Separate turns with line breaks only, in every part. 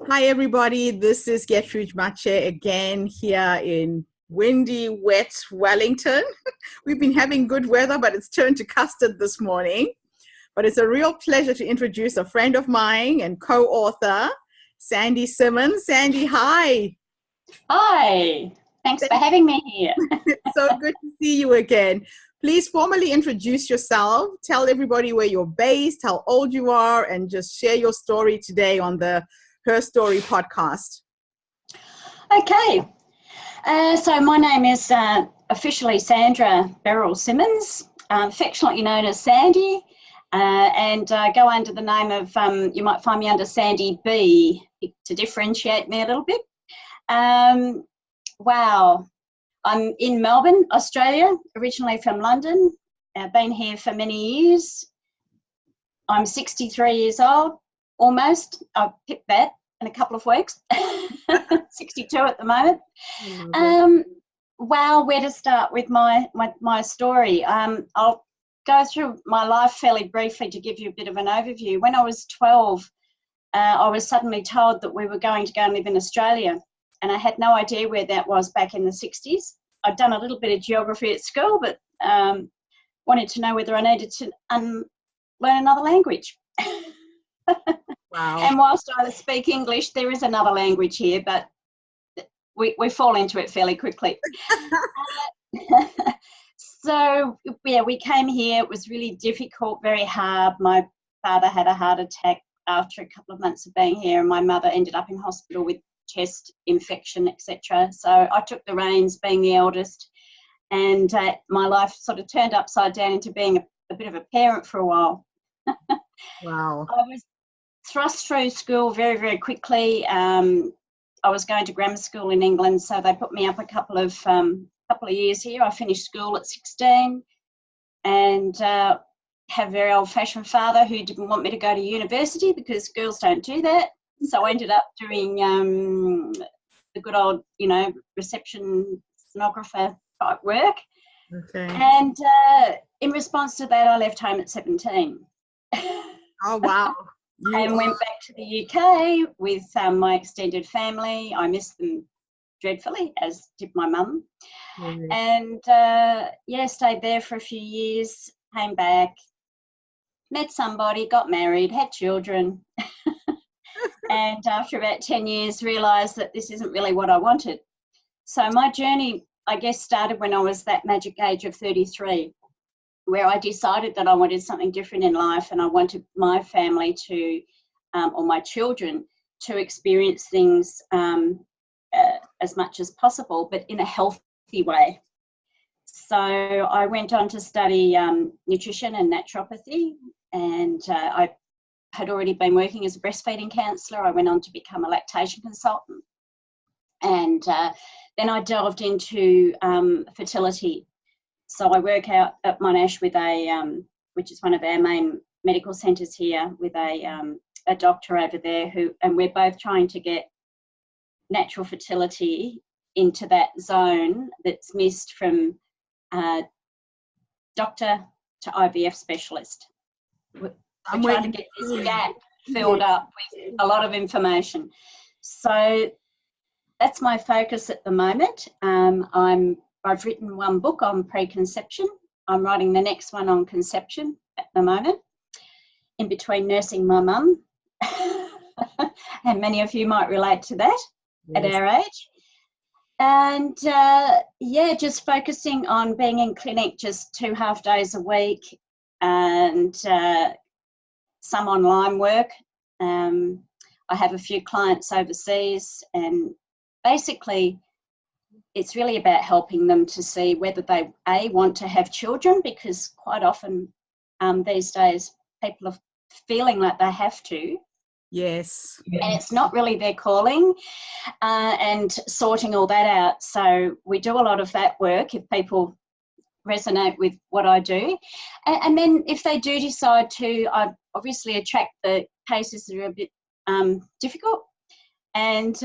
Hi, everybody. This is Gertrude Mache again here in windy, wet Wellington. We've been having good weather, but it's turned to custard this morning. But it's a real pleasure to introduce a friend of mine and co-author, Sandy Simmons. Sandy, hi.
Hi, thanks for having me here.
It's so good to see you again. Please formally introduce yourself. Tell everybody where you're based, how old you are, and just share your story today on the Her Story podcast.
Okay, so my name is officially Sandra Beryl Simmons, affectionately known as Sandy, and go under the name of, you might find me under Sandy B to differentiate me a little bit. Wow, I'm in Melbourne, Australia, originally from London. I've been here for many years. I'm 63 years old, almost. I've picked that in a couple of weeks. 62 at the moment. Wow, where to start with my story? I'll go through my life fairly briefly to give you a bit of an overview. When I was 12, I was suddenly told that we were going to go and live in Australia, and I had no idea where that was back in the 60s. I'd done a little bit of geography at school, but wanted to know whether I needed to learn another language.
Wow.
And whilst I speak English, there is another language here, but we fall into it fairly quickly. So, yeah, we came here. It was really difficult, very hard. My father had a heart attack after a couple of months of being here, and my mother ended up in hospital with chest infection, etc. So I took the reins, being the eldest, and my life sort of turned upside down into being a bit of a parent for a while.
Wow.
I was thrust through school very, very quickly. I was going to grammar school in England, so they put me up a couple of years here. I finished school at 16 and have a very old-fashioned father who didn't want me to go to university because girls don't do that. So I ended up doing the good old, reception stenographer type work.
Okay.
And in response to that, I left home at 17.
Oh, wow.
And went back to the UK with my extended family. I missed them dreadfully, as did my mum.
Mm-hmm.
And stayed there for a few years, came back, met somebody, got married, had children. And after about 10 years, realised that this isn't really what I wanted. So my journey, I guess, started when I was that magic age of 33, where I decided that I wanted something different in life, and I wanted my family to, or my children, to experience things as much as possible, but in a healthy way. So I went on to study nutrition and naturopathy, and I had already been working as a breastfeeding counsellor. I went on to become a lactation consultant, and then I delved into fertility. So I work out at Monash with which is one of our main medical centres here, with a doctor over there and we're both trying to get natural fertility into that zone that's missed from doctor to IVF specialist. We're trying to get this gap filled up with a lot of information. So that's my focus at the moment. I've written one book on preconception. I'm writing the next one on conception at the moment, in between nursing my mum. And many of you might relate to that at our age. And just focusing on being in clinic just 2 half days a week, and some online work. I have a few clients overseas, and basically it's really about helping them to see whether they want to have children, because quite often these days people are feeling like they have to.
Yes.
And it's not really their calling, and sorting all that out. So we do a lot of that work if people resonate with what I do. And then if they do decide to, I obviously attract the cases that are a bit difficult. And,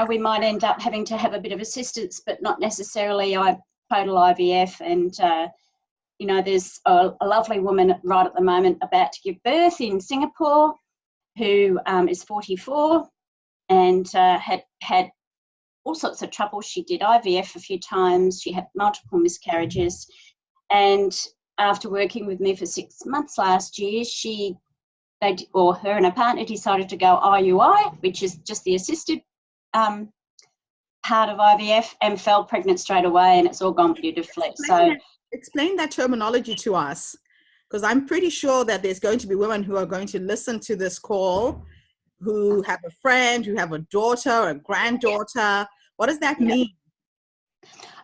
we might end up having to have a bit of assistance, but not necessarily total IVF. And, there's a lovely woman right at the moment about to give birth in Singapore who is 44. and had all sorts of trouble. She did IVF a few times. She had multiple miscarriages. And after working with me for 6 months last year, her and her partner decided to go IUI, which is just the assisted part of IVF, and fell pregnant straight away, and it's all gone beautifully.
Explain that terminology to us, because I'm pretty sure that there's going to be women who are going to listen to this call who have a friend, who have a daughter or a granddaughter. What does that mean?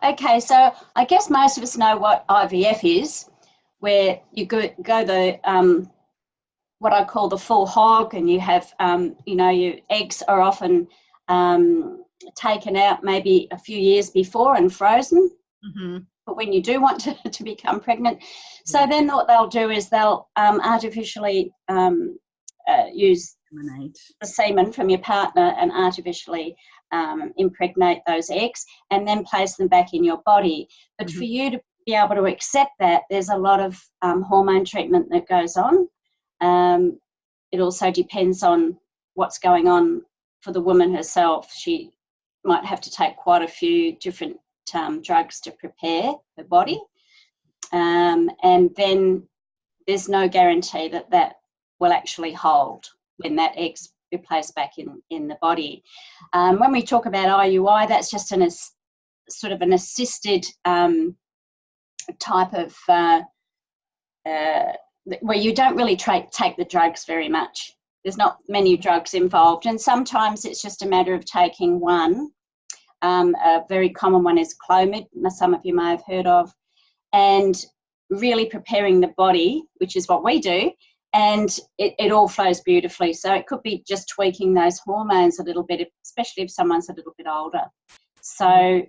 Okay, so I guess most of us know what IVF is, where you go the what I call the full hog, and you have your eggs are often taken out maybe a few years before and frozen.
Mm-hmm.
But when you do want to become pregnant, so then what they'll do is they'll artificially use the semen from your partner and artificially impregnate those eggs and then place them back in your body. But for you to be able to accept that, there's a lot of hormone treatment that goes on. It also depends on what's going on for the woman herself. She might have to take quite a few different drugs to prepare her body. And then there's no guarantee that will actually hold when that egg's replaced back in the body. When we talk about IUI, that's just sort of an assisted type of where you don't really take the drugs very much. There's not many drugs involved, and sometimes it's just a matter of taking one. A very common one is Clomid, some of you may have heard of, and really preparing the body, which is what we do, and it all flows beautifully. So it could be just tweaking those hormones a little bit, especially if someone's a little bit older. So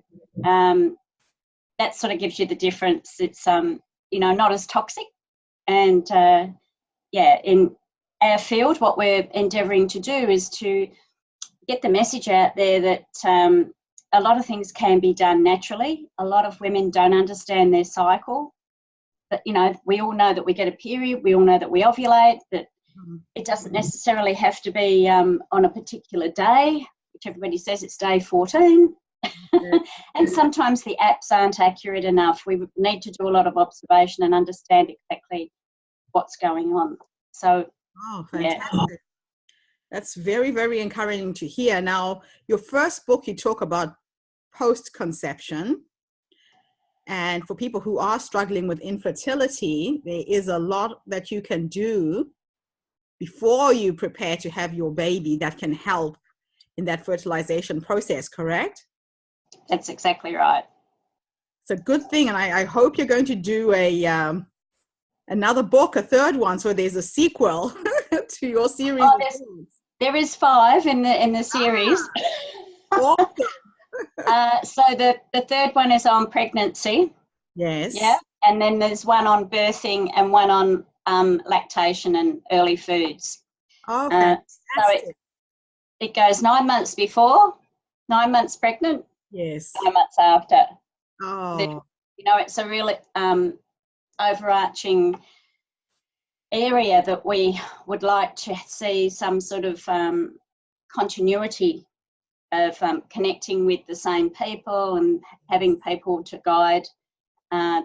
that sort of gives you the difference. It's not as toxic, and in our field, what we're endeavouring to do is to get the message out there that a lot of things can be done naturally. A lot of women don't understand their cycle. But, we all know that we get a period. We all know that we ovulate, that it doesn't necessarily have to be on a particular day, which everybody says it's day 14. And sometimes the apps aren't accurate enough. We need to do a lot of observation and understand exactly what's going on. So,
fantastic. Yeah. That's very, very encouraging to hear. Now, your first book, you talk about post-conception. And for people who are struggling with infertility, there is a lot that you can do before you prepare to have your baby that can help in that fertilization process, correct?
That's exactly right.
It's a good thing. And I hope you're going to do another book, a third one, so there's a sequel to your series.
There is 5 in the series.
Awesome.
So the third one is on pregnancy.
Yes.
Yeah. And then there's one on birthing and one on lactation and early foods.
Okay.
So it goes 9 months before, 9 months pregnant.
Yes.
9 months after.
Oh.
It's a really overarching area that we would like to see some sort of continuity of connecting with the same people and having people to guide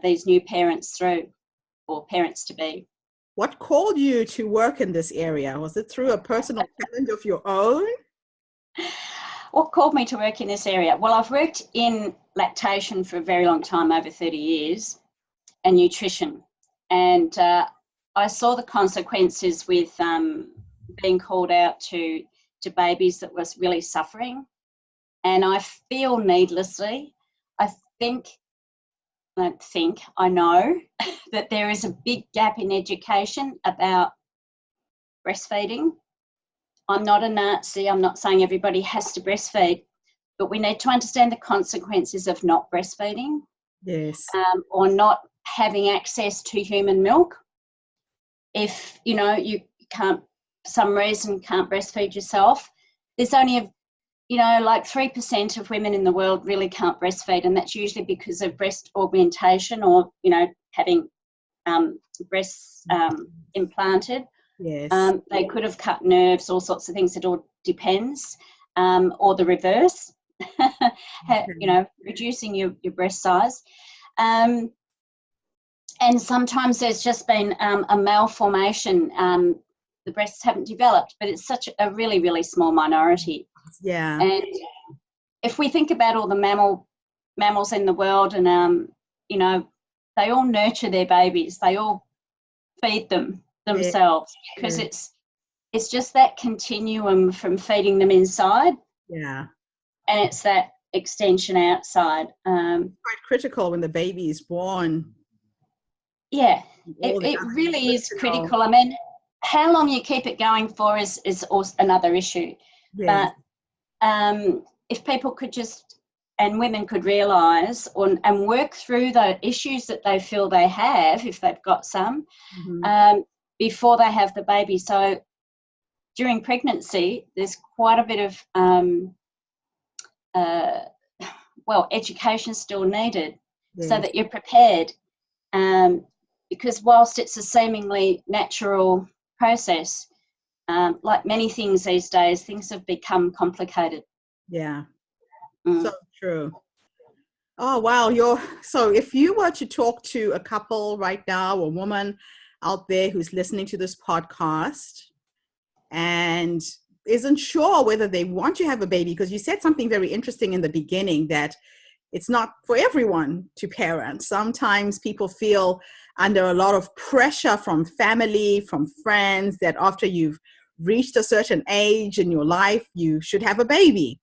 these new parents through, or parents to be.
What called you to work in this area? Was it through a personal challenge of your own?
What called me to work in this area? Well, I've worked in lactation for a very long time, over 30 years, and nutrition. And I saw the consequences with being called out to babies that was really suffering. And I feel needlessly, I know that there is a big gap in education about breastfeeding. I'm not a Nazi. I'm not saying everybody has to breastfeed, but we need to understand the consequences of not breastfeeding.
Yes.
Or not having access to human milk. If, you can't, for some reason, can't breastfeed yourself, there's only like 3% of women in the world really can't breastfeed, and that's usually because of breast augmentation or, having breasts implanted.
Yes.
They could have cut nerves, all sorts of things. It all depends. or the reverse, reducing your breast size. And sometimes there's just been a malformation. The breasts haven't developed, but it's such a really, really small minority.
Yeah.
And if we think about all the mammals in the world, and they all nurture their babies, they all feed them themselves, because it's just that continuum from feeding them inside, and it's that extension outside.
Quite critical when the baby is born.
Yeah, it really is critical. I mean, how long you keep it going for is also another issue.
Yes.
But if people could just, and women could realise and work through the issues that they feel they have, if they've got some, before they have the baby. So during pregnancy, there's quite a bit of, education still needed, so that you're prepared. Because whilst it's a seemingly natural process, like many things these days, things have become complicated.
Yeah. So true. Oh, wow. So if you were to talk to a couple right now, a woman out there who's listening to this podcast and isn't sure whether they want to have a baby, because you said something very interesting in the beginning, that it's not for everyone to parent. Sometimes people feel under a lot of pressure from family, from friends, that after you've reached a certain age in your life, you should have a baby.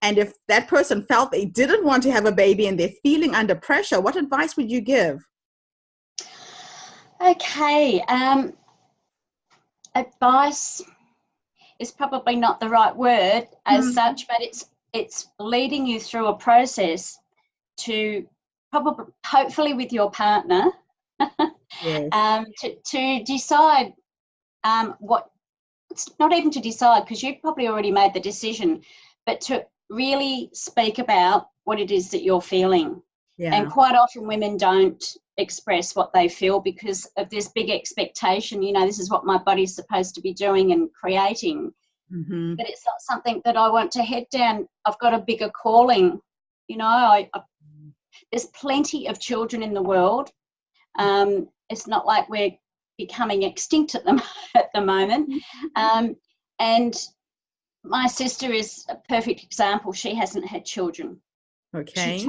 And if that person felt they didn't want to have a baby and they're feeling under pressure, what advice would you give?
Okay. Advice is probably not the right word as such, but it's leading you through a process to hopefully with your partner, to decide what, it's not even to decide, because you've probably already made the decision, but to really speak about what it is that you're feeling. And quite often women don't express what they feel because of this big expectation, this is what my body's supposed to be doing and creating. But it's not something that I want to head down. I've got a bigger calling. There's plenty of children in the world. It's not like we're becoming extinct at the moment. And my sister is a perfect example. She hasn't had children.
Okay.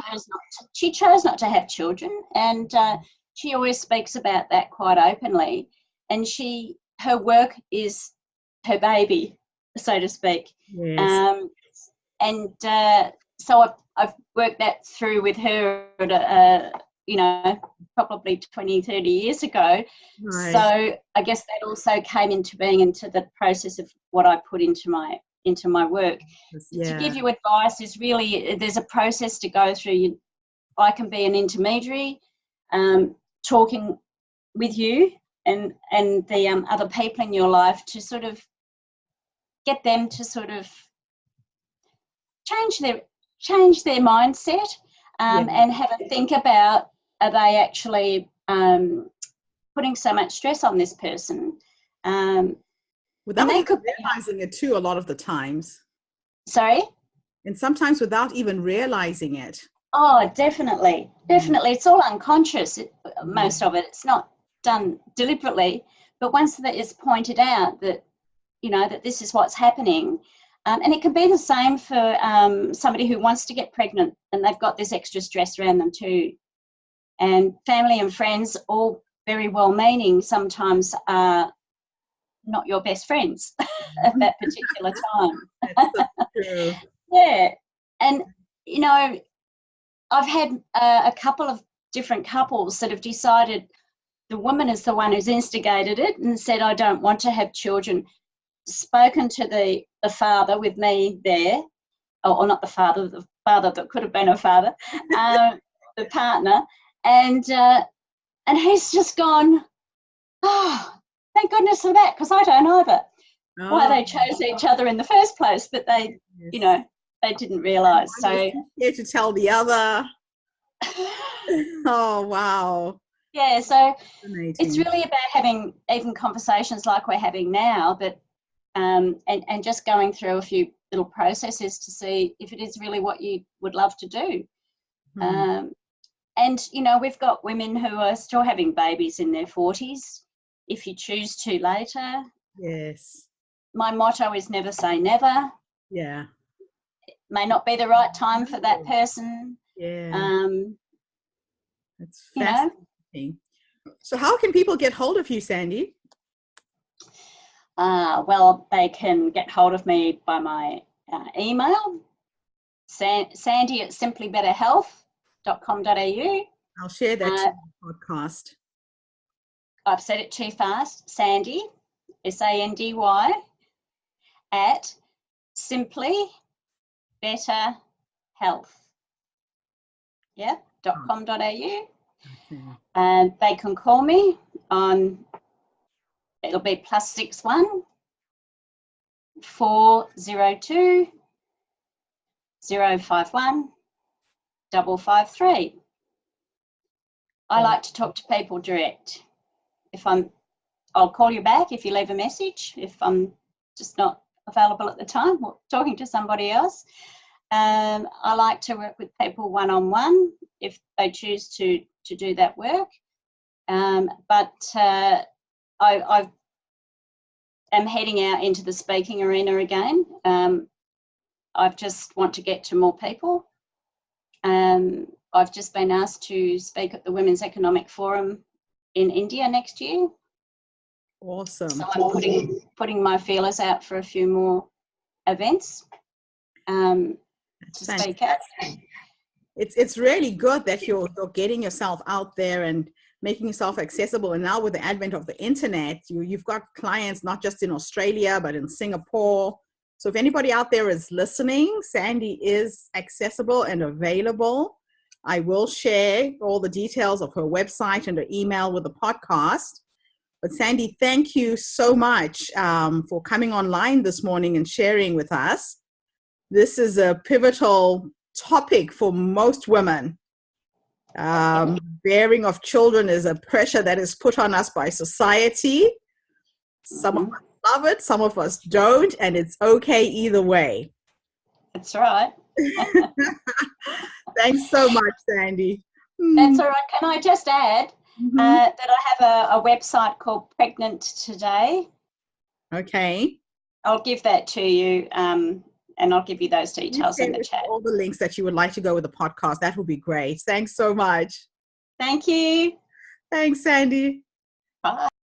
She chose not to have children, and she always speaks about that quite openly. And her work is her baby, so to speak.
Yes.
So I've worked that through with her at probably 20, 30 years ago. Right. So I guess that also came into being into the process of what I put into my work. To give you advice is really, there's a process to go through. I can be an intermediary, talking with you and the other people in your life to sort of get them to sort of change their mindset, and have a think about, are they actually putting so much stress on this person?
Without even realizing it too, a lot of the times.
Sorry?
And sometimes without even realizing it.
Oh, definitely. It's all unconscious, most of it. It's not done deliberately. But once that is pointed out that, that this is what's happening, and it can be the same for somebody who wants to get pregnant and they've got this extra stress around them too. And family and friends, all very well-meaning, sometimes are not your best friends at that particular time.
That's so true.
Yeah. And, I've had a couple of different couples that have decided the woman is the one who's instigated it and said, I don't want to have children, spoken to the father with me there, or not the father that could have been a father, the partner, and he's just gone, oh, thank goodness for that, because I don't either. Why they chose each other in the first place, but they, they didn't realise. So
here to tell the other. Oh, wow.
Yeah, so it's really about having even conversations like we're having now, but and just going through a few little processes to see if it is really what you would love to do. And, you know, we've got women who are still having babies in their 40s, if you choose to later.
Yes.
My motto is never say never.
Yeah.
It may not be the right time for that person.
Yeah. That's
you know.
fascinating. So how can people get hold of you, Sandy?
Well, they can get hold of me by my email, sandy@simplybetterhealth.com.au.
I'll share that to the podcast.
I've said it too fast. Sandy, SANDY, at simplybetterhealth. Yeah, .com.au.
Okay.
And they can call me on, it'll be +61 402 051 553. I like to talk to people direct. I'll call you back if you leave a message, if I'm just not available at the time or talking to somebody else. I like to work with people one-on-one if they choose to do that work. But I am heading out into the speaking arena again. I just want to get to more people. I've just been asked to speak at the Women's Economic Forum in India next year.
Awesome.
So I'm putting my feelers out for a few more events to speak at.
It's really good that you're getting yourself out there and making yourself accessible. And now with the advent of the internet, you've got clients not just in Australia, but in Singapore. So if anybody out there is listening, Sandy is accessible and available. I will share all the details of her website and her email with the podcast. But Sandy, thank you so much for coming online this morning and sharing with us. This is a pivotal topic for most women. Bearing of children is a pressure that is put on us by society. Some of us love it, some of us don't, and it's okay either way.
That's right.
Thanks so much, Sandy.
That's all right. Can I just add that I have a website called Pregnant Today?
Okay.
I'll give that to you, and I'll give you those details in the chat.
All the links that you would like to go with the podcast. That would be great. Thanks so much.
Thank you.
Thanks, Sandy.